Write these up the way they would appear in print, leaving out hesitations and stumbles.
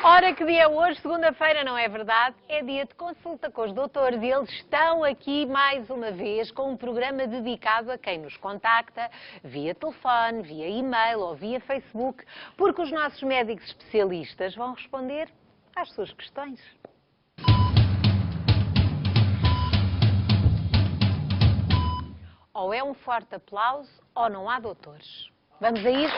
Ora, que dia é hoje? Segunda-feira, não é verdade? É dia de consulta com os doutores e eles estão aqui mais uma vez com um programa dedicado a quem nos contacta via telefone, via e-mail ou via Facebook, porque os nossos médicos especialistas vão responder às suas questões. Ou é um forte aplauso ou não há doutores. Vamos a isto?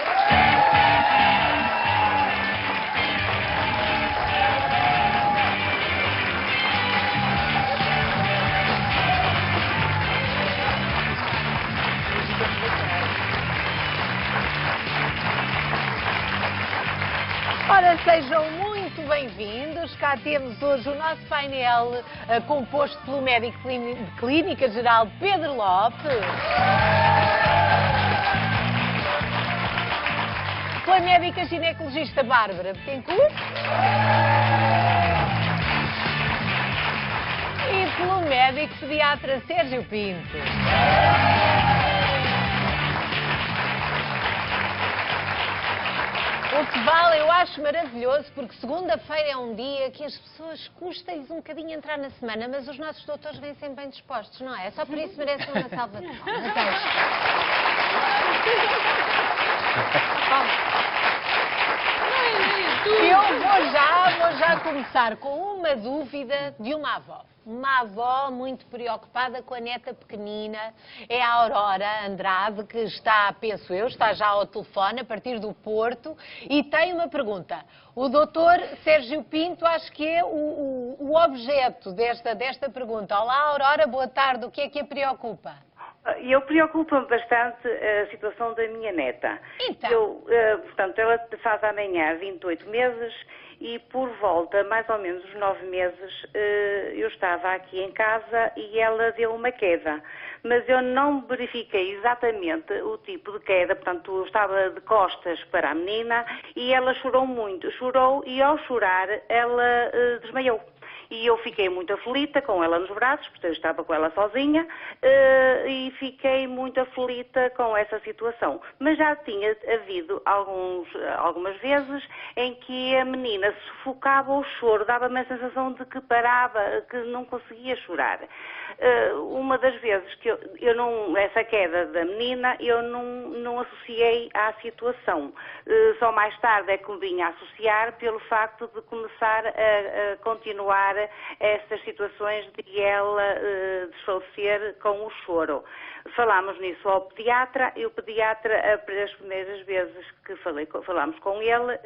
Ora, sejam muito bem-vindos. Cá temos hoje o nosso painel composto pelo médico de Clínica Geral Pedro Lopes, pela médica ginecologista Bárbara Betancourt e pelo médico pediatra Sérgio Pinto. O que vale, eu acho maravilhoso, porque segunda-feira é um dia que as pessoas custa-lhes um bocadinho entrar na semana, mas os nossos doutores vêm sempre bem dispostos, não é? Só por isso merecem uma salva de palmas. Eu vou já começar com uma dúvida de uma avó. Uma avó muito preocupada com a neta pequenina, é a Aurora Andrade, que está, penso eu, está já ao telefone a partir do Porto e tem uma pergunta. O doutor Sérgio Pinto acho que é o objeto desta pergunta. Olá, Aurora, boa tarde, o que é que a preocupa? Eu preocupo-me bastante a situação da minha neta. Então? Portanto, ela faz amanhã 28 meses e por volta, mais ou menos, os 9 meses, eu estava aqui em casa e ela deu uma queda. Mas eu não verifiquei exatamente o tipo de queda, portanto, eu estava de costas para a menina e ela chorou muito. Chorou e ao chorar ela desmaiou. E eu fiquei muito aflita com ela nos braços, porque eu estava com ela sozinha, e fiquei muito aflita com essa situação. Mas já tinha havido algumas vezes em que a menina sufocava o choro, dava-me a sensação de que parava, que não conseguia chorar. Uma das vezes que essa queda da menina, eu não associei à situação. Só mais tarde é que me vinha a associar pelo facto de começar a continuar estas situações de ela desfalecer com o choro. Falámos nisso ao pediatra e o pediatra, as primeiras vezes que falámos com ele,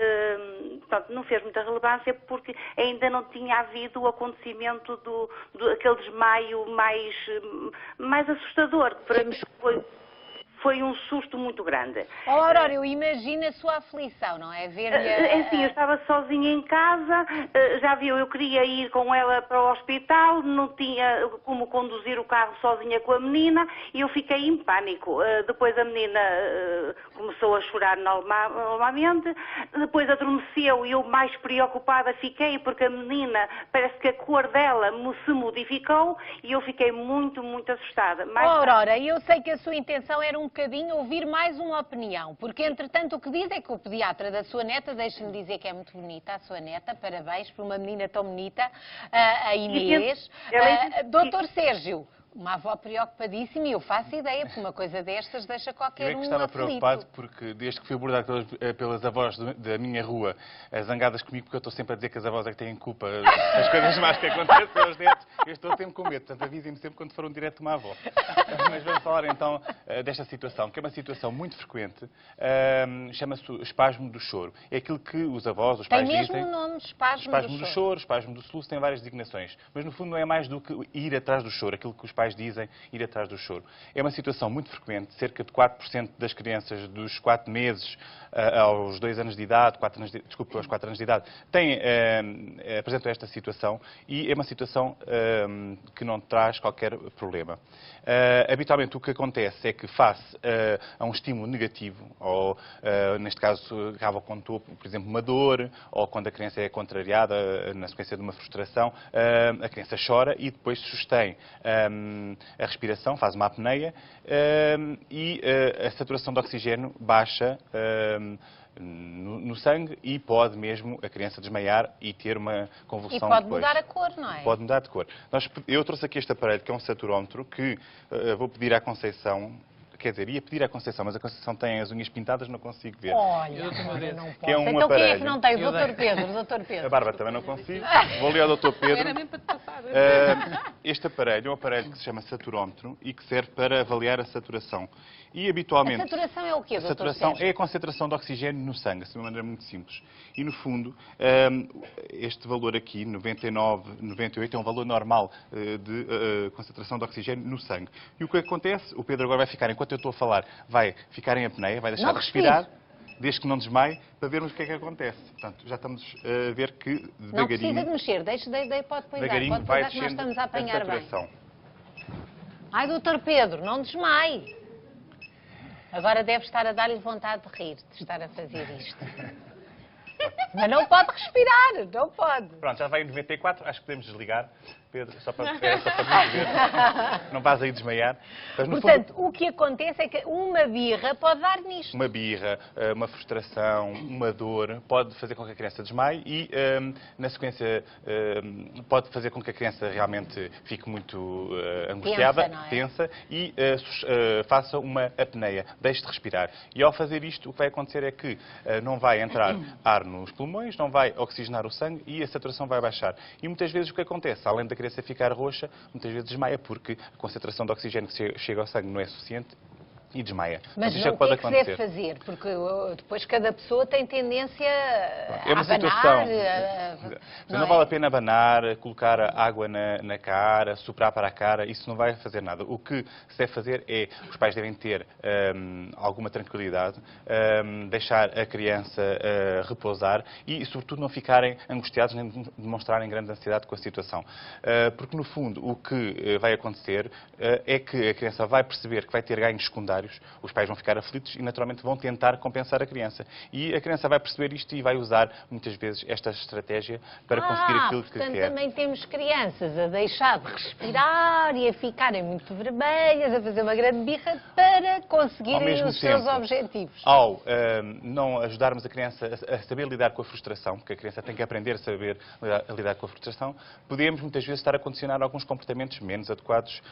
portanto, não fez muita relevância porque ainda não tinha havido o acontecimento aquele desmaio mais assustador, que para mim foi um susto muito grande. Aurora, eu imagino a sua aflição, não é? Sim, eu estava sozinha em casa, já viu, eu queria ir com ela para o hospital, não tinha como conduzir o carro sozinha com a menina e eu fiquei em pânico. Depois a menina começou a chorar normalmente, depois adormeceu e eu mais preocupada fiquei porque a menina, parece que a cor dela se modificou e eu fiquei muito, muito assustada. Aurora, eu sei que a sua intenção era um bocadinho ouvir mais uma opinião, porque entretanto o que diz é que o pediatra da sua neta, deixe-me dizer que é muito bonita a sua neta, parabéns por uma menina tão bonita, a Inês. Doutor Sérgio, uma avó preocupadíssima e eu faço ideia, porque uma coisa destas deixa qualquer um aflito. Eu é que estava preocupado porque desde que fui abordado pelas avós da minha rua, zangadas comigo, porque eu estou sempre a dizer que as avós é que têm culpa das coisas más que acontecem aos netos, eu estou sempre com medo, portanto avisem-me sempre quando for um direto de uma avó. Mas vamos falar então desta situação, que é uma situação muito frequente, chama-se espasmo do choro. É aquilo que os avós, os pais dizem... Tem mesmo o nome, espasmo do choro. Espasmo do soluço, tem várias designações, mas no fundo não é mais do que ir atrás do choro, aquilo que os pais dizem, ir atrás do choro. É uma situação muito frequente, cerca de 4% das crianças dos 4 meses aos 2 anos de idade, aos 4 anos de idade, apresentam esta situação e é uma situação que não traz qualquer problema. Habitualmente o que acontece é que face a um estímulo negativo, ou neste caso grava quando, por exemplo, uma dor, ou quando a criança é contrariada na sequência de uma frustração, a criança chora e depois sustém a respiração, faz uma apneia e a saturação de oxigênio baixa no sangue e pode mesmo a criança desmaiar e ter uma convulsão depois. E pode mudar a cor, não é? Pode mudar de cor. Eu trouxe aqui este aparelho, que é um saturómetro, que vou pedir à Conceição. Quer dizer, ia pedir à Conceição, mas a Conceição tem as unhas pintadas, não consigo ver. Olha, agora não posso. Que é um então quem é que aparelho. não tem? O Dr. Pedro, o Dr. Pedro. A Bárbara também não consigo. Vou ali ao Dr. Pedro. Era mesmo para te passar. Este aparelho é um aparelho que se chama saturómetro e que serve para avaliar a saturação. E habitualmente... A saturação é o quê, A Dr. saturação Sérgio? é a concentração de oxigênio no sangue, assim de uma maneira muito simples. E, no fundo, este valor aqui, 99, 98, é um valor normal de concentração de oxigênio no sangue. E o que acontece? O Pedro agora vai ficar, enquanto eu estou a falar, vai ficar em apneia, vai deixar Não de respirar, desde que não desmaie, para vermos o que é que acontece. Portanto, já estamos a ver que, devagarinho... Não precisa de mexer, pode depois dar, devagarinho pode vai dar que nós descendo estamos a apanhar a bem. saturação. Ai, Dr. Pedro, não desmaie. Agora deve estar a dar-lhe vontade de rir, de estar a fazer isto. Mas não pode respirar, não pode. Pronto, já vai em 94, acho que podemos desligar. Pedro, só para nos ver. Não vais aí desmaiar. Mas, no Portanto, fundo, o que acontece é que uma birra pode dar nisto. uma birra, uma frustração, uma dor, pode fazer com que a criança desmaie e, na sequência, pode fazer com que a criança realmente fique muito angustiada, Tensa, não é? tensa e faça uma apneia, deixe de respirar. E ao fazer isto, o que vai acontecer é que não vai entrar ar nos pulmões, não vai oxigenar o sangue e a saturação vai baixar. E muitas vezes o que acontece, além da criança ficar roxa, muitas vezes desmaia porque a concentração de oxigênio que chega ao sangue não é suficiente e desmaia. Mas isto o que é que se deve fazer? Porque depois cada pessoa tem tendência É uma a abanar. situação. Não vale a pena abanar, colocar água na cara, soprar para a cara, isso não vai fazer nada. O que se deve fazer é, os pais devem ter alguma tranquilidade, deixar a criança repousar e, sobretudo, não ficarem angustiados nem demonstrarem grande ansiedade com a situação. Porque, no fundo, o que vai acontecer é que a criança vai perceber que vai ter ganhos secundários, os pais vão ficar aflitos e, naturalmente, vão tentar compensar a criança. E a criança vai perceber isto e vai usar, muitas vezes, esta estratégia para conseguir aquilo que portanto, quer. também temos crianças a deixar de respirar e a ficarem muito vermelhas, a fazer uma grande birra para conseguirem os seus objetivos. Ao não ajudarmos a criança a saber lidar com a frustração, porque a criança tem que aprender a saber lidar com a frustração, podemos, muitas vezes, estar a condicionar alguns comportamentos menos adequados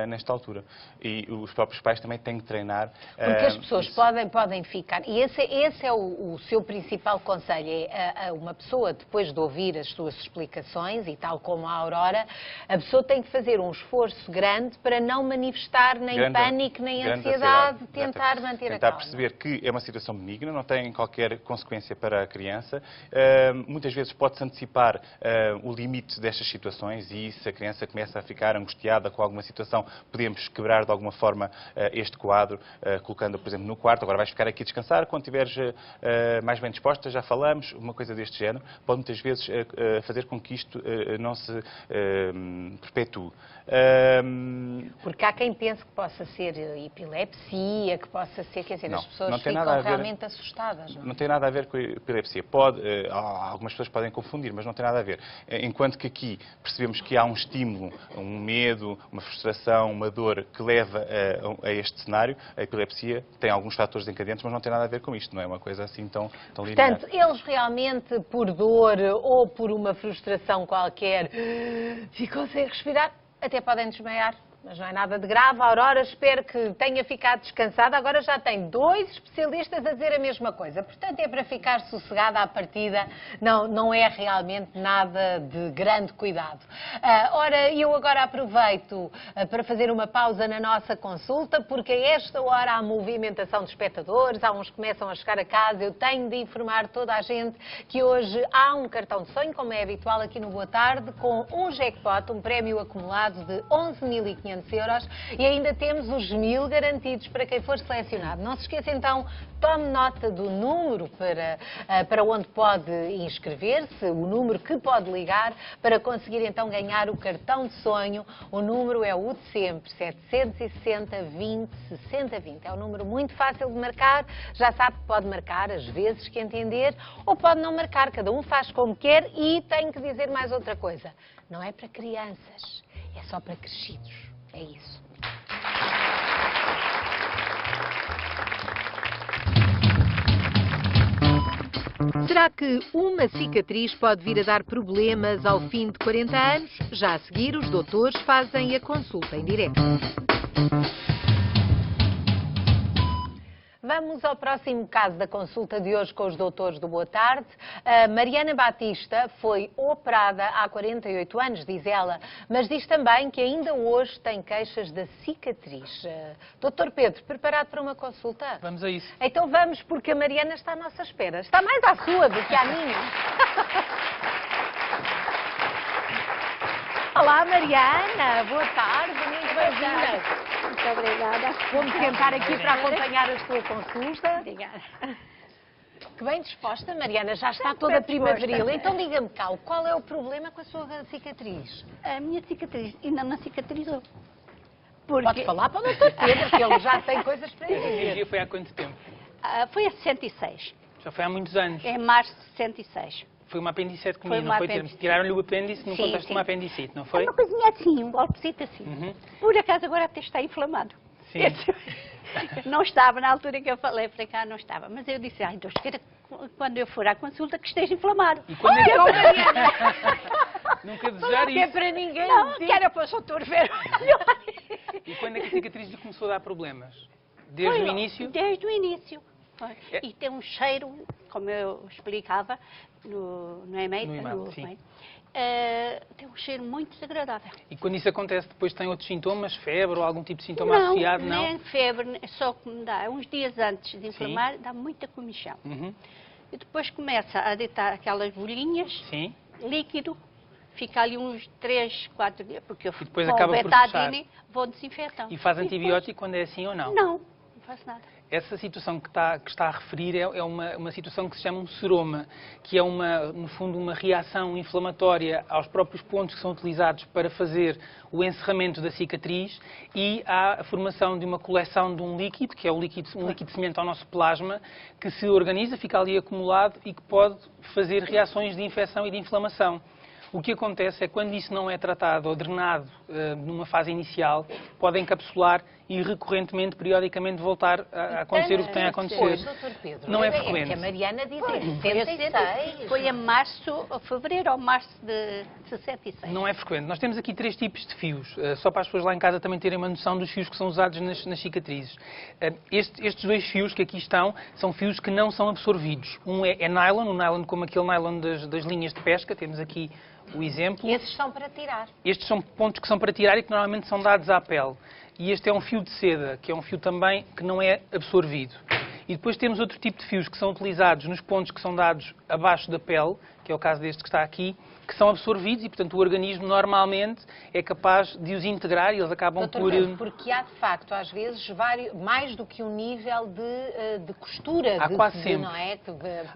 nesta altura. E os próprios pais também têm que treinar. Porque as pessoas podem ficar... E esse é o seu principal conselho. É uma pessoa, depois de ouvir as suas explicações, e tal como a Aurora, a pessoa tem que fazer um esforço grande para não manifestar nem pânico, nem ansiedade, tentar manter a calma. Tentar perceber que é uma situação benigna, não tem qualquer consequência para a criança. Muitas vezes pode-se antecipar o limite destas situações e se a criança começa a ficar angustiada com alguma situação, podemos quebrar de alguma forma este quadro, colocando, por exemplo, no quarto. Agora vais ficar aqui a descansar, quando estiveres mais bem disposta, já falamos, uma coisa deste género, pode muitas vezes fazer com que isto não se perpetue. Porque há quem pense que possa ser epilepsia, que possa ser, quer dizer, Não, as pessoas não tem ficam nada a ver. realmente assustadas. Não? Não tem nada a ver com a epilepsia. Algumas pessoas podem confundir, mas não tem nada a ver. Enquanto que aqui percebemos que há um estímulo, um medo, uma frustração, uma dor que leva a este cenário, a epilepsia tem alguns fatores desencadeantes, mas não tem nada a ver com isto. Não é uma coisa assim tão linear. Portanto, eles realmente, por dor ou por uma frustração qualquer, ficam sem respirar, até podem desmaiar. Mas não é nada de grave. A Aurora, espero que tenha ficado descansada. Agora já tem 2 especialistas a dizer a mesma coisa. Portanto, é para ficar sossegada à partida. Não é realmente nada de grande cuidado. Ora, eu agora aproveito para fazer uma pausa na nossa consulta, porque a esta hora há movimentação de espectadores, há uns que começam a chegar a casa. Eu tenho de informar toda a gente que hoje há um cartão de sonho, como é habitual aqui no Boa Tarde, com um jackpot, um prémio acumulado de 11.500 euros e ainda temos os 1.000 garantidos para quem for selecionado. Não se esqueça então, tome nota do número para onde pode inscrever-se, o número que pode ligar para conseguir então ganhar o cartão de sonho. O número é o de sempre, 760 20 60 20. É um número muito fácil de marcar, já sabe que pode marcar as vezes que entender ou pode não marcar, cada um faz como quer. E tenho que dizer mais outra coisa, não é para crianças, é só para crescidos. É isso. Será que uma cicatriz pode vir a dar problemas ao fim de 40 anos? Já a seguir, os doutores fazem a consulta em direto. Vamos ao próximo caso da consulta de hoje com os doutores do Boa Tarde. A Mariana Batista foi operada há 48 anos, diz ela, mas diz também que ainda hoje tem queixas da cicatriz. Doutor Pedro, preparado para uma consulta? Vamos a isso. Então vamos, porque a Mariana está à nossa espera. Está mais à sua do que à minha. Olá, Mariana. Boa tarde. Muito bem-vinda. Muito obrigada. Vou-me sentar aqui para acompanhar a sua consulta. Obrigada. Que bem disposta, Mariana. Já está Sempre toda disposta. primaveril. Então diga-me, Cal, qual é o problema com a sua cicatriz? A minha cicatriz ainda não cicatrizou. Pode falar para o doutor Pedro, que ele já tem coisas para Essa dizer. cirurgia foi há quanto tempo? Foi a 66. Já foi há muitos anos. Em março de 66. Foi uma apendicite Foi comigo, uma não foi? apendicite. Tiraram-lhe o apêndice no Sim, contexto de sim. uma apendicite, não É foi? uma coisinha assim, um golpezito assim. Uhum. Por acaso agora até está inflamado. Sim. Não estava, na altura que eu falei para cá, não estava. Mas eu disse, ai Deus, queira quando eu for à consulta que esteja inflamado. E quando é que... Mariana. Nunca desejar Que é isso. para ninguém Não, dizer. que era para o doutor ver. E quando é que a cicatriz lhe começou a dar problemas? Desde o início? Desde o início. Foi. É. E tem um cheiro, como eu explicava no e-mail, No e-mail, sim. e-mail, tem um cheiro muito desagradável. E quando isso acontece, depois tem outros sintomas? Febre ou algum tipo de sintoma associado? Não? Nem febre, só que me dá uns dias antes de inflamar, dá muita comichão. Uhum. E depois começa a deitar aquelas bolinhas, Sim. líquido, fica ali uns 3, 4 dias, porque eu E depois com o acaba por betadine vou desinfetando. E faz depois- antibiótico quando é assim ou não? Não faço nada. Essa situação que está a referir é uma situação que se chama um seroma, que é, no fundo, uma reação inflamatória aos próprios pontos que são utilizados para fazer o encerramento da cicatriz e há a formação de uma coleção de um líquido, que é um líquido semelhante ao nosso plasma, que se organiza, fica ali acumulado e que pode fazer reações de infecção e de inflamação. O que acontece é que quando isso não é tratado ou drenado numa fase inicial, pode encapsular e recorrentemente, periodicamente, voltar a acontecer o que tem a acontecer. Pois, doutor Pedro. Não é Que frequente. a Mariana diz Foi em a 76. Foi em março, ou fevereiro ou março de 66. Não é frequente. Nós temos aqui 3 tipos de fios, só para as pessoas lá em casa também terem uma noção dos fios que são usados nas cicatrizes. Estes 2 fios que aqui estão são fios que não são absorvidos. Um é nylon, o nylon como aquele nylon das linhas de pesca, temos aqui o exemplo. Esses são para tirar. Estes são pontos que são para tirar e que normalmente são dados à pele. E este é um fio de seda, que é um fio também que não é absorvido. E depois temos outro tipo de fios que são utilizados nos pontos que são dados abaixo da pele, que é o caso deste que está aqui, que são absorvidos e, portanto, o organismo normalmente é capaz de os integrar e eles acabam Doutor por... Pedro, porque há, de facto, às vezes, mais do que um nível de costura. Há quase sempre. Não é?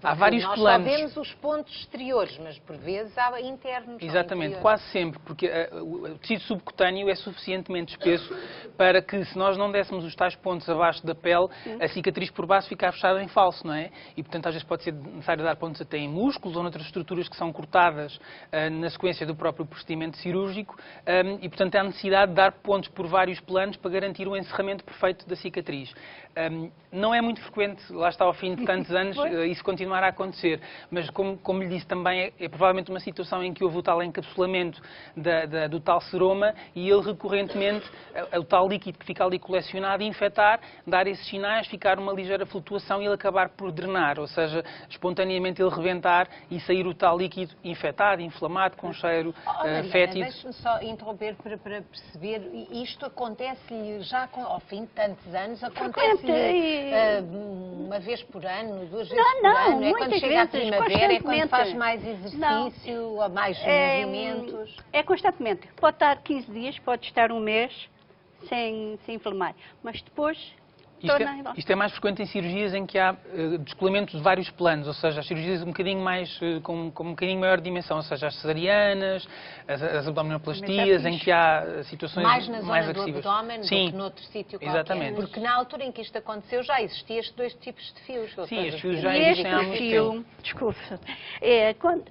Há vários nós planos. Nós só vemos os pontos exteriores, mas por vezes há internos. Exatamente, quase sempre, porque o tecido subcutâneo é suficientemente espesso para que, se nós não dessemos os tais pontos abaixo da pele, a cicatriz por baixo fica fechada em falso, não é? E, portanto, às vezes pode ser necessário dar pontos até em músculos ou noutras estruturas que são cortadas na sequência do próprio procedimento cirúrgico e, portanto, há necessidade de dar pontos por vários planos para garantir o encerramento perfeito da cicatriz. Não é muito frequente, lá está ao fim de tantos anos, isso continuar a acontecer, mas como lhe disse também, é provavelmente uma situação em que houve o tal encapsulamento do tal seroma e ele recorrentemente, o tal líquido que fica ali colecionado, infectar, dar esses sinais, ficar uma ligeira flutuação e ele acabar por drenar, ou seja, espontaneamente ele rebentar e sair o tal líquido infectado, inflamado, com cheiro fétido. Deixe-me só interromper para perceber, isto acontece-lhe já ao fim de tantos anos, acontece-lhe uma vez por ano, 2 vezes por ano, é quando chega a primavera, é quando faz mais exercício, ou mais movimentos? É constantemente. Pode estar 15 dias, pode estar um mês sem inflamar, mas depois... Isto é mais frequente em cirurgias em que há descolamento de vários planos, ou seja, as cirurgias um bocadinho mais, com um bocadinho maior dimensão, ou seja, as cesarianas, as abdominoplastias, em que há situações mais na zona agressivas. do abdômen do que noutro sítio qualquer. Exatamente. Porque na altura em que isto aconteceu já existiam estes 2 tipos de fios. Sim, estes fios já E existem há este muito fio, tempo. desculpe,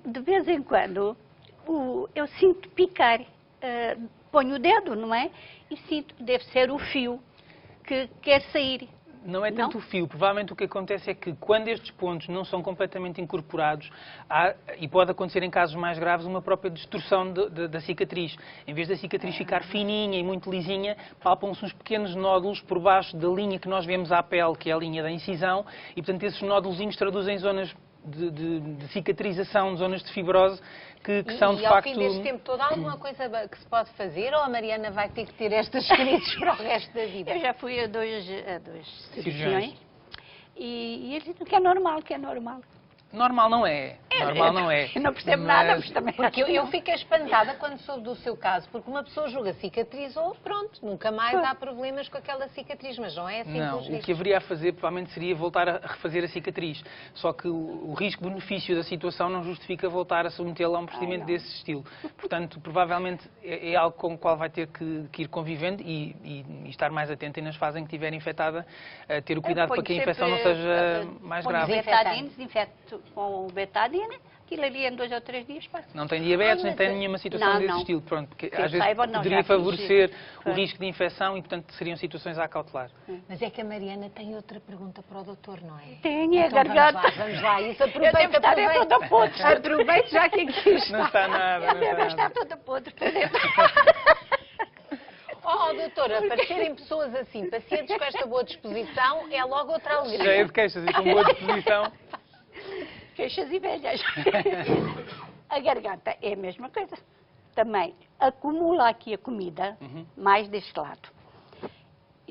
de vez em quando eu sinto picar, ponho o dedo, não é? E sinto que deve ser o fio que quer sair Não é tanto o fio. Provavelmente o que acontece é que quando estes pontos não são completamente incorporados, e pode acontecer em casos mais graves, uma própria distorção da cicatriz. Em vez da cicatriz ficar fininha e muito lisinha, palpam-se uns pequenos nódulos por baixo da linha que nós vemos à pele, que é a linha da incisão, e portanto esses nódulos traduzem zonas de cicatrização, zonas de fibrose, que são de facto... E ao fim deste tempo todo, há alguma coisa que se pode fazer, ou a Mariana vai ter que ter estas crises para o resto da vida? Eu já fui a dois cirurgiões e eles dizem que é normal, que é normal. Normal não é. Normal não é. Eu não percebo nada, mas também... Porque eu fiquei espantada quando soube do seu caso, porque uma pessoa julga cicatrizou, pronto, nunca mais há problemas com aquela cicatriz, mas não é assim. Não, o que haveria a fazer provavelmente seria voltar a refazer a cicatriz. Só que o risco-benefício da situação não justifica voltar a submetê-la a um procedimento desse estilo. Portanto, provavelmente é algo com o qual vai ter que ir convivendo e estar mais atenta e nas fases em que estiver infectada, ter o cuidado para que a infecção não seja mais grave. Desinfeto com betadine, aquilo ali em 2 ou 3 dias passa. Não tem diabetes, nem tem nenhuma situação desse estilo. Pronto, porque às vezes poderia já favorecer o risco de infecção e, portanto, seriam situações a acautelar. Mas é que a Mariana tem outra pergunta para o doutor, não é? Tem, é então, garganta. Vamos lá, isso Eu devo estar toda podre. Aproveite já que aqui está. Não está nada. Eu devo estar toda podre. Oh, doutora, aparecerem pessoas assim, pacientes com esta boa disposição, é logo outra alegria. Cheia de queixas e com boa disposição. Queixas e velhas. A garganta é a mesma coisa. Também acumula aqui a comida, mais deste lado.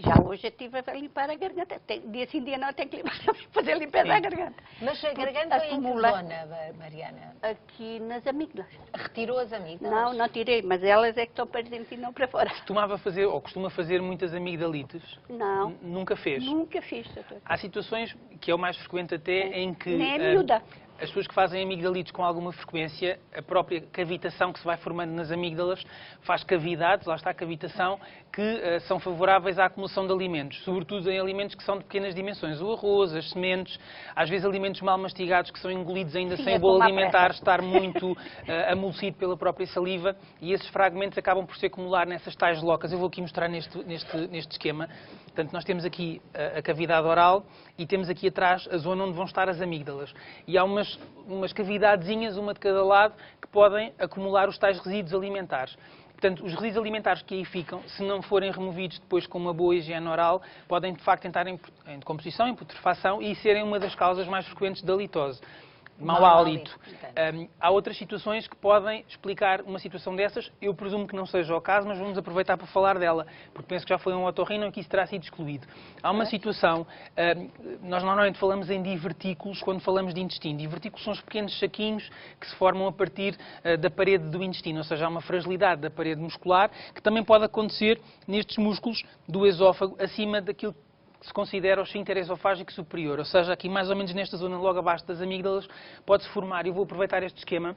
Já hoje eu estive a limpar a garganta. Dia sim, dia não, tenho que fazer limpeza à garganta. Mas a garganta é em que zona, Mariana? Aqui nas amígdalas. Retirou as amígdalas? Não, não tirei, mas elas é que estão para dentro e não para fora. Costuma fazer muitas amigdalites? Não. Nunca fez? Nunca fiz, doutor. Há situações, que é o mais frequente até, em que... Nem é miúda. As pessoas que fazem amigdalites com alguma frequência, a própria cavitação que se vai formando nas amígdalas faz cavidades, lá está a cavitação, que são favoráveis à acumulação de alimentos, sobretudo em alimentos que são de pequenas dimensões, o arroz, as sementes, às vezes alimentos mal mastigados que são engolidos ainda sem o bolo alimentar estar muito amolecido pela própria saliva, e esses fragmentos acabam por se acumular nessas tais locas. Eu vou aqui mostrar neste esquema. Portanto, nós temos aqui a cavidade oral e temos aqui atrás a zona onde vão estar as amígdalas. E há umas cavidadezinhas, uma de cada lado, que podem acumular os tais resíduos alimentares. Portanto, os resíduos alimentares que aí ficam, se não forem removidos depois com uma boa higiene oral, podem de facto entrar em decomposição, em putrefação e serem uma das causas mais frequentes da litose. Mau hálito. Há outras situações que podem explicar uma situação dessas. Eu presumo que não seja o caso, mas vamos aproveitar para falar dela, porque penso que já foi um otorrino em que isso terá sido excluído. Há uma situação, nós normalmente falamos em divertículos quando falamos de intestino. Divertículos são os pequenos saquinhos que se formam a partir da parede do intestino, ou seja, há uma fragilidade da parede muscular que também pode acontecer nestes músculos do esófago, acima daquilo que se considera o esfíncter esofágico superior, ou seja, aqui mais ou menos nesta zona logo abaixo das amígdalas, pode-se formar, eu vou aproveitar este esquema,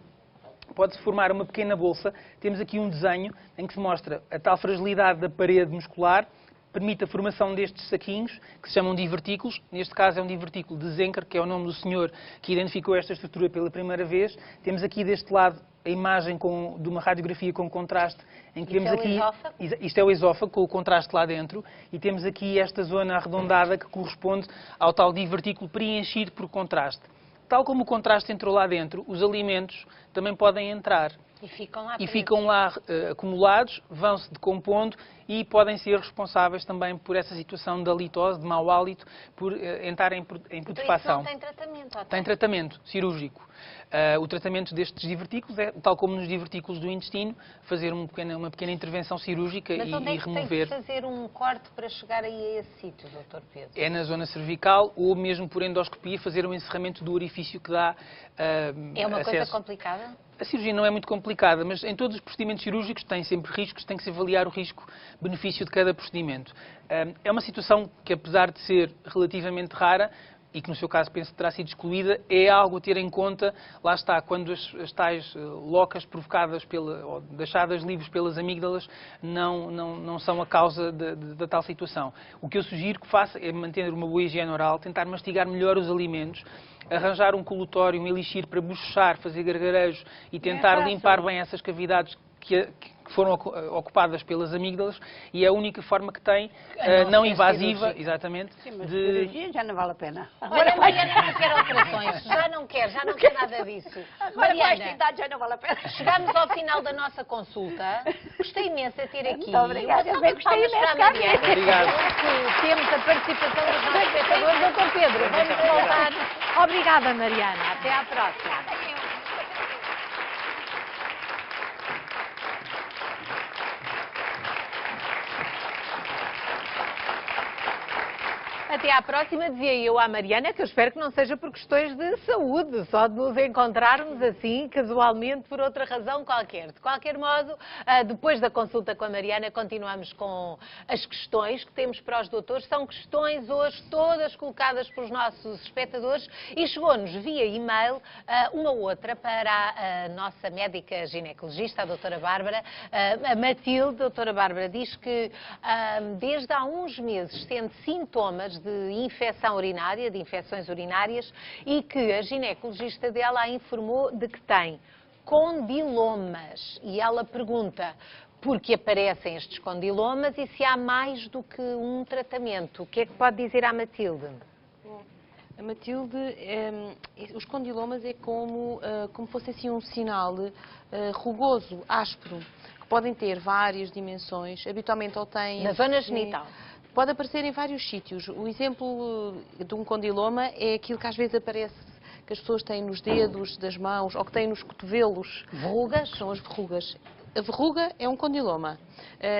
pode-se formar uma pequena bolsa. Temos aqui um desenho em que se mostra a tal fragilidade da parede muscular, permite a formação destes saquinhos, que se chamam divertículos. Neste caso é um divertículo de Zenker, que é o nome do senhor que identificou esta estrutura pela primeira vez. Temos aqui deste lado a imagem de uma radiografia com contraste, em que temos aqui... Isto é o esófago, com o contraste lá dentro, e temos aqui esta zona arredondada que corresponde ao tal divertículo preenchido por contraste. Tal como o contraste entrou lá dentro, os alimentos também podem entrar. E ficam lá acumulados, vão-se decompondo e podem ser responsáveis também por essa situação da litose, de mau hálito, por entrar em putrefação. Então isso não tem tratamento? Tem tratamento cirúrgico. O tratamento destes divertículos é, tal como nos divertículos do intestino, fazer uma pequena intervenção cirúrgica e remover. Mas onde é que tem que fazer um corte para chegar aí a esse sítio, Dr. Pedro? É na zona cervical ou mesmo por endoscopia fazer um encerramento do orifício que dá É uma acesso. Coisa complicada? A cirurgia não é muito complicada, mas em todos os procedimentos cirúrgicos tem sempre riscos, tem que se avaliar o risco-benefício de cada procedimento. É uma situação que, apesar de ser relativamente rara, e que no seu caso penso que terá sido excluída, é algo a ter em conta, lá está, quando as tais locas provocadas ou deixadas livres pelas amígdalas não são a causa da tal situação. O que eu sugiro que faça é manter uma boa higiene oral, tentar mastigar melhor os alimentos, arranjar um colutório, um elixir para bochechar, fazer gargarejos e tentar limpar bem essas cavidades que foram ocupadas pelas amígdalas e é a única forma que tem não invasiva, exatamente, Sim, mas de... cirurgia já não vale a pena. Olha, Mariana não quer operações, já não quer nada disso. Agora, com esta Mariana, idade, já não vale a pena. chegamos ao final da nossa consulta. Gostei imenso de ter aqui. Muito obrigada, eu Uma bem gostei salva de palmas imenso, para a Mariana. Obrigado. Que temos a participação dos nossos espectadores. Doutor Pedro, vamos voltar. Obrigada, Mariana. Até à próxima. Até à próxima, dizia eu à Mariana, que eu espero que não seja por questões de saúde, só de nos encontrarmos assim, casualmente, por outra razão qualquer. De qualquer modo, depois da consulta com a Mariana, continuamos com as questões que temos para os doutores. São questões hoje todas colocadas pelos nossos espectadores e chegou-nos via e-mail uma outra para a nossa médica ginecologista, a doutora Bárbara. A Matilde, a doutora Bárbara, diz que desde há uns meses sente sintomas de infecção urinária, de infecções urinárias, e que a ginecologista dela a informou de que tem condilomas. E ela pergunta por que aparecem estes condilomas e se há mais do que um tratamento. O que é que pode dizer à Matilde? A Matilde, os condilomas é como fosse assim um sinal rugoso, áspero, que podem ter várias dimensões. Habitualmente ou tem... Na zona genital. Pode aparecer em vários sítios. O exemplo de um condiloma é aquilo que às vezes aparece, que as pessoas têm nos dedos das mãos ou que têm nos cotovelos. Verrugas? São as verrugas. A verruga é um condiloma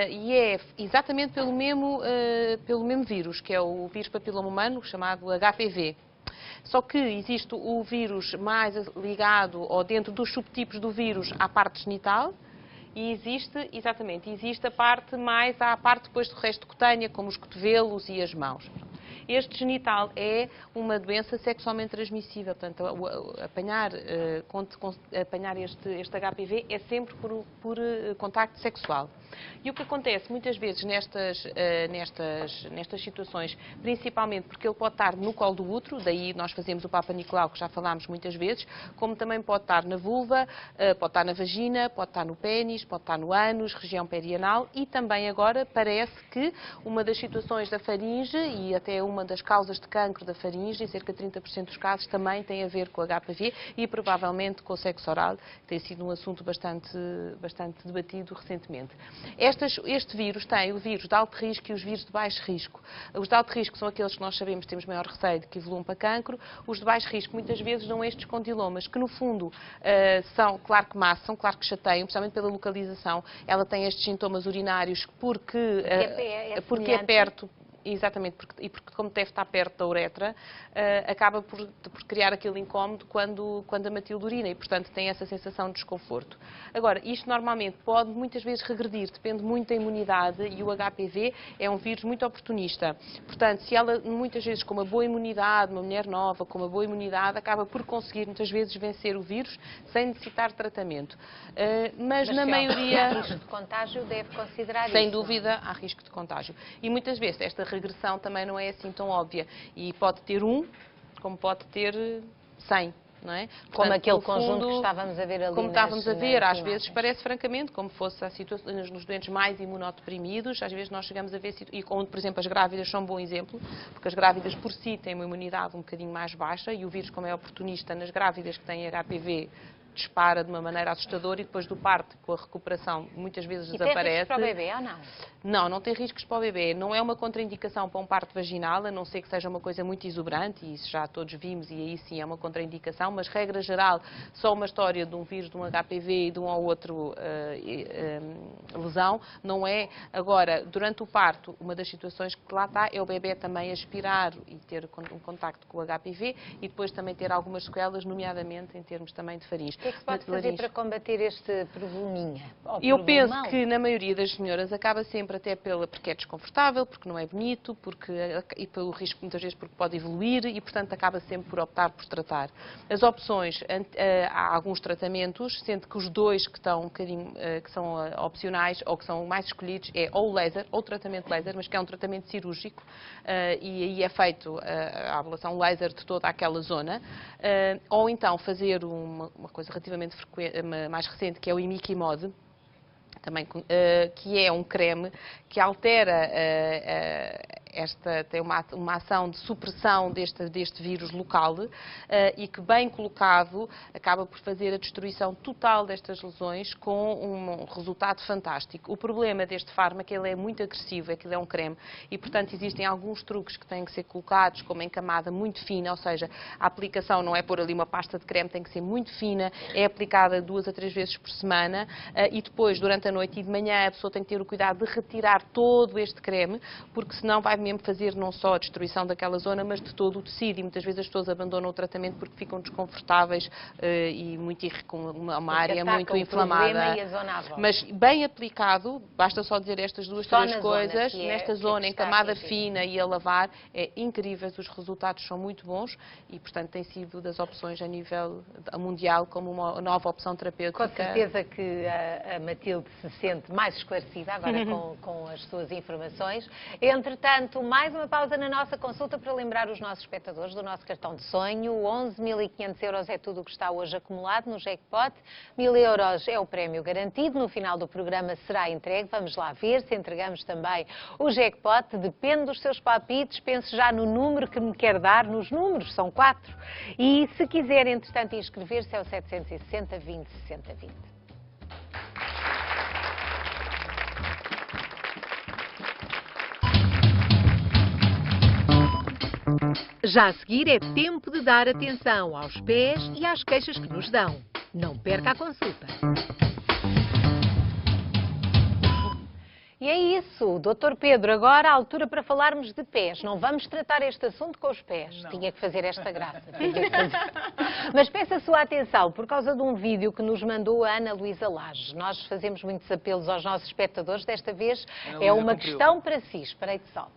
e é exatamente pelo mesmo vírus, que é o vírus papiloma humano, chamado HPV. Só que existe o vírus mais ligado ou dentro dos subtipos do vírus à parte genital. E existe a parte mais à parte depois do resto cutânea, como os cotovelos e as mãos. Este genital é uma doença sexualmente transmissível, portanto, apanhar este HPV é sempre por contacto sexual. E o que acontece muitas vezes nestas situações, principalmente porque ele pode estar no colo do útero, daí nós fazemos o Papa Nicolau, que já falámos muitas vezes, como também pode estar na vulva, pode estar na vagina, pode estar no pénis, pode estar no ânus, região perianal e também agora parece que uma das situações da faringe e até uma das causas de cancro da faringe, em cerca de 30% dos casos, também tem a ver com o HPV e provavelmente com o sexo oral, que tem sido um assunto bastante debatido recentemente. Este vírus tem o vírus de alto risco e os vírus de baixo risco. Os de alto risco são aqueles que nós sabemos que temos maior receio de que evoluam para cancro. Os de baixo risco muitas vezes dão estes condilomas, que no fundo são, claro que maçam, claro que chateiam, principalmente pela localização. Ela tem estes sintomas urinários porque é perto. Exatamente, porque como deve estar perto da uretra, acaba por criar aquele incómodo quando a Matilde urina e, portanto, tem essa sensação de desconforto. Agora, isto normalmente pode muitas vezes regredir, depende muito da imunidade e o HPV é um vírus muito oportunista. Portanto, se ela, muitas vezes, com uma boa imunidade, uma mulher nova, com uma boa imunidade, acaba por conseguir, muitas vezes, vencer o vírus sem necessitar de tratamento. Mas na maioria... Há risco de contágio, deve considerar isso. Sem dúvida, há risco de contágio. E muitas vezes esta regressão também não é assim tão óbvia. E pode ter como pode ter 100. Não é? Portanto, como aquele fundo, conjunto que estávamos a ver ali. Como estávamos a ver, às vezes parece francamente como fosse a situação nos doentes mais imunodeprimidos, às vezes nós chegamos a ver, e onde, por exemplo, as grávidas são um bom exemplo, porque as grávidas por si têm uma imunidade um bocadinho mais baixa e o vírus, como é oportunista nas grávidas que têm HPV, dispara de uma maneira assustadora e depois do parto, com a recuperação, muitas vezes desaparece. Tem riscos para o bebê ou não? Não tem riscos para o bebê. Não é uma contraindicação para um parto vaginal, a não ser que seja uma coisa muito exuberante, e isso já todos vimos, e aí sim é uma contraindicação, mas regra geral, só uma história de um vírus, de um HPV e de um ou outro lesão, não é. Agora, durante o parto, uma das situações que lá está é o bebê também aspirar e ter um contacto com o HPV e depois também ter algumas sequelas, nomeadamente em termos também de faringe. O que é que se pode fazer para combater este probleminha? Eu penso que na maioria das senhoras acaba sempre até porque é desconfortável, porque não é bonito, e pelo risco muitas vezes porque pode evoluir e portanto acaba sempre por optar por tratar. As opções, há alguns tratamentos, sendo que os dois que estão que são opcionais ou que são mais escolhidos é ou o laser, ou o tratamento laser, mas que é um tratamento cirúrgico e aí é feito a ablação laser de toda aquela zona, ou então fazer uma coisa relativamente mais recente, que é o imiquimod, também, que é um creme que altera tem uma ação de supressão deste vírus local e que, bem colocado, acaba por fazer a destruição total destas lesões com um resultado fantástico. O problema deste fármaco é que ele é muito agressivo, é que ele é um creme e, portanto, existem alguns truques que têm que ser colocados, como em camada muito fina, ou seja, a aplicação não é pôr ali uma pasta de creme, tem que ser muito fina, é aplicada 2 a 3 vezes por semana e depois, durante a noite e de manhã, a pessoa tem que ter o cuidado de retirar todo este creme, porque senão vai mesmo fazer não só a destruição daquela zona, mas de todo o tecido. E muitas vezes as pessoas abandonam o tratamento porque ficam desconfortáveis e com uma área muito inflamada. Mas bem aplicado, basta só dizer estas duas, três coisas, nesta zona, em camada fina e a lavar, é incrível, os resultados são muito bons e, portanto, tem sido das opções a nível mundial como uma nova opção terapêutica. Com certeza que a Matilde se sente mais esclarecida agora com as suas informações. Entretanto, mais uma pausa na nossa consulta para lembrar os nossos espectadores do nosso cartão de sonho. 11.500 euros é tudo o que está hoje acumulado no jackpot. 1.000 euros é o prémio garantido. No final do programa será entregue. Vamos lá ver se entregamos também o jackpot. Depende dos seus palpites. Pense já no número que me quer dar. Nos números, são 4. E se quiser, entretanto, inscrever-se é o 760 20 60 20. Já a seguir é tempo de dar atenção aos pés e às queixas que nos dão. Não perca a consulta. E é isso, Dr. Pedro, agora a altura para falarmos de pés. Não vamos tratar este assunto com os pés. Não. Tinha que fazer esta graça. Mas peço a sua atenção, por causa de um vídeo que nos mandou a Ana Luísa Lages. Nós fazemos muitos apelos aos nossos espectadores. Desta vez é uma questão para si. Espreite só.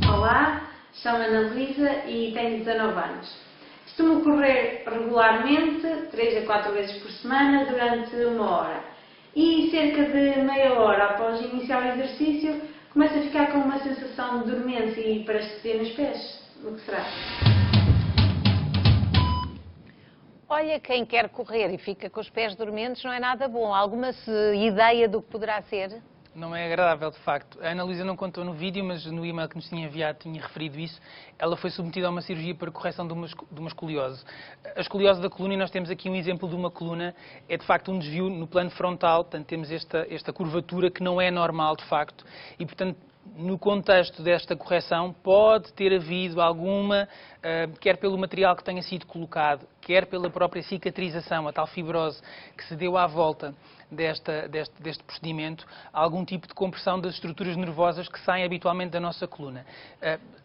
Olá, chamo-me Ana Luísa e tenho 19 anos. Costumo correr regularmente, 3 a 4 vezes por semana, durante 1 hora. E cerca de meia hora após iniciar o exercício, começo a ficar com uma sensação de dormência e parestesia nos pés. O que será? Olha, quem quer correr e fica com os pés dormentes não é nada bom. Alguma ideia do que poderá ser? Não é agradável, de facto. A Ana Luísa não contou no vídeo, mas no e-mail que nos tinha enviado tinha referido isso. Ela foi submetida a uma cirurgia para correção de uma escoliose. A escoliose da coluna, e nós temos aqui um exemplo de uma coluna, é de facto um desvio no plano frontal, portanto temos esta curvatura que não é normal, de facto, e portanto no contexto desta correção pode ter havido alguma, quer pelo material que tenha sido colocado, quer pela própria cicatrização, a tal fibrose que se deu à volta deste procedimento, algum tipo de compressão das estruturas nervosas que saem habitualmente da nossa coluna.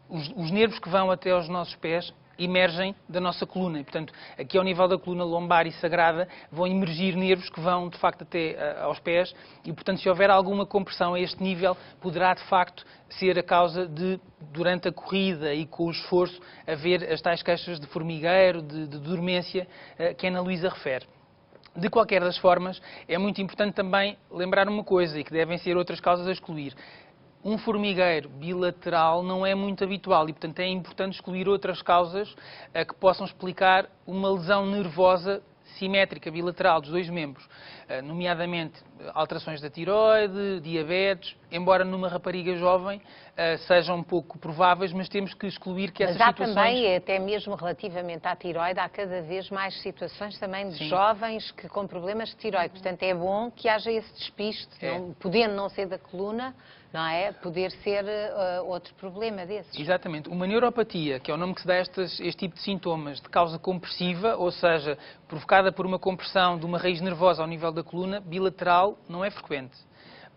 Os nervos que vão até aos nossos pés emergem da nossa coluna e, portanto, aqui ao nível da coluna lombar e sagrada vão emergir nervos que vão, de facto, até aos pés e, portanto, se houver alguma compressão a este nível, poderá, de facto, ser a causa de, durante a corrida e com o esforço, haver as tais queixas de formigueiro, de dormência que a Ana Luísa refere. De qualquer das formas, é muito importante também lembrar uma coisa, e que devem ser outras causas a excluir. Um formigueiro bilateral não é muito habitual e, portanto, é importante excluir outras causas que possam explicar uma lesão nervosa simétrica, bilateral, dos dois membros, nomeadamente alterações da tiroide, diabetes, embora numa rapariga jovem sejam um pouco prováveis, mas temos que excluir que essas situações... Mas há também, até mesmo relativamente à tiroide, há cada vez mais situações também de jovens que com problemas de tiroide. Portanto, é bom que haja esse despiste, podendo não ser da coluna, não é? Poder ser outro problema desses. Exatamente. Uma neuropatia, que é o nome que se dá a este tipo de sintomas, de causa compressiva, ou seja, provocada por uma compressão de uma raiz nervosa ao nível da coluna, bilateral, não é frequente.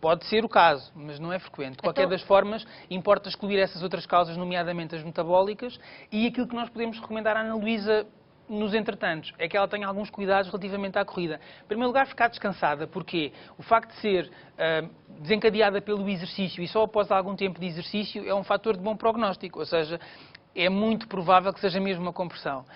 Pode ser o caso, mas não é frequente. De qualquer das formas, importa excluir essas outras causas, nomeadamente as metabólicas, e aquilo que nós podemos recomendar à Ana Luísa nos entretantos, é que ela tenha alguns cuidados relativamente à corrida. Em primeiro lugar, ficar descansada, porque o facto de ser desencadeada pelo exercício e só após algum tempo de exercício é um fator de bom prognóstico, ou seja, é muito provável que seja mesmo uma compressão.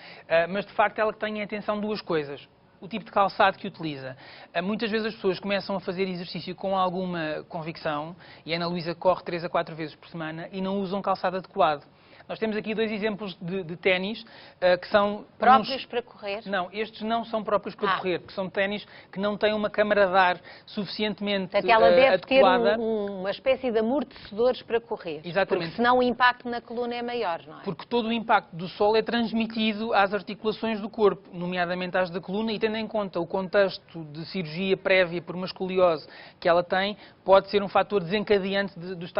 Mas, de facto, ela tenha atenção duas coisas. O tipo de calçado que utiliza. Muitas vezes as pessoas começam a fazer exercício com alguma convicção, e a Ana Luísa corre 3 a 4 vezes por semana, e não usam calçado adequado. Nós temos aqui 2 exemplos de ténis que são... Próprios para correr? Não, estes não são próprios para correr, porque são ténis que não têm uma câmara de ar suficientemente Portanto, ela deve adequada. ter uma espécie de amortecedores para correr. Exatamente. Porque senão o impacto na coluna é maior, não é? Porque todo o impacto do sol é transmitido às articulações do corpo, nomeadamente às da coluna, e tendo em conta o contexto de cirurgia prévia por uma escoliose que ela tem, pode ser um fator desencadeante das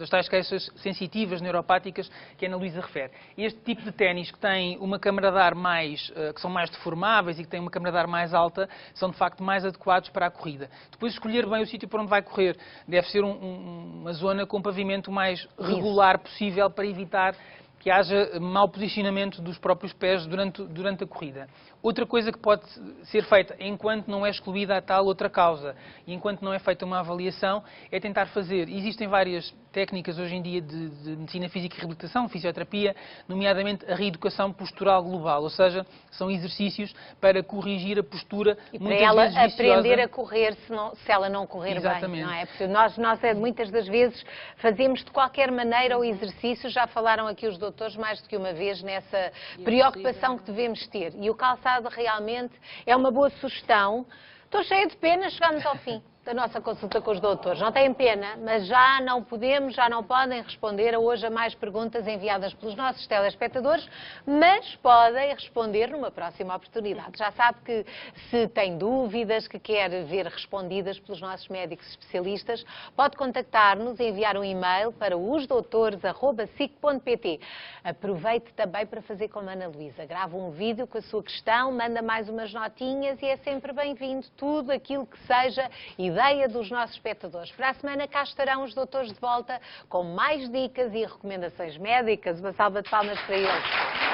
tais queixas sensitivas, neuropáticas, que a Ana Luísa refere. Este tipo de ténis que tem uma câmara de ar que são mais deformáveis e que têm uma câmara de ar mais alta, são de facto mais adequados para a corrida. Depois, escolher bem o sítio para onde vai correr. Deve ser uma zona com pavimento mais regular possível para evitar que haja mau posicionamento dos próprios pés durante a corrida. Outra coisa que pode ser feita, enquanto não é excluída a tal outra causa e enquanto não é feita uma avaliação, é tentar fazer. Existem várias técnicas hoje em dia de medicina física e reabilitação, fisioterapia, nomeadamente a reeducação postural global, ou seja, são exercícios para corrigir a postura e para muitas ela vezes viciosa. aprender a correr se ela não correr Exatamente. bem, não é? Porque nós muitas das vezes fazemos de qualquer maneira o exercício, já falaram aqui os doutores mais do que uma vez nessa preocupação que devemos ter. E o calçado realmente é uma boa sugestão. Estou cheia de pena, chegamos ao fim da nossa consulta com os doutores. Não têm pena, mas já não podem responder hoje a mais perguntas enviadas pelos nossos telespectadores, mas podem responder numa próxima oportunidade. Já sabe que se tem dúvidas que quer ver respondidas pelos nossos médicos especialistas, pode contactar-nos e enviar um e-mail para osdoutores@sic.pt. Aproveite também para fazer como a Ana Luísa. Grava um vídeo com a sua questão, manda mais umas notinhas e é sempre bem-vindo tudo aquilo que seja ideia dos nossos espectadores. Para a semana cá estarão os doutores de volta com mais dicas e recomendações médicas. Uma salva de palmas para eles.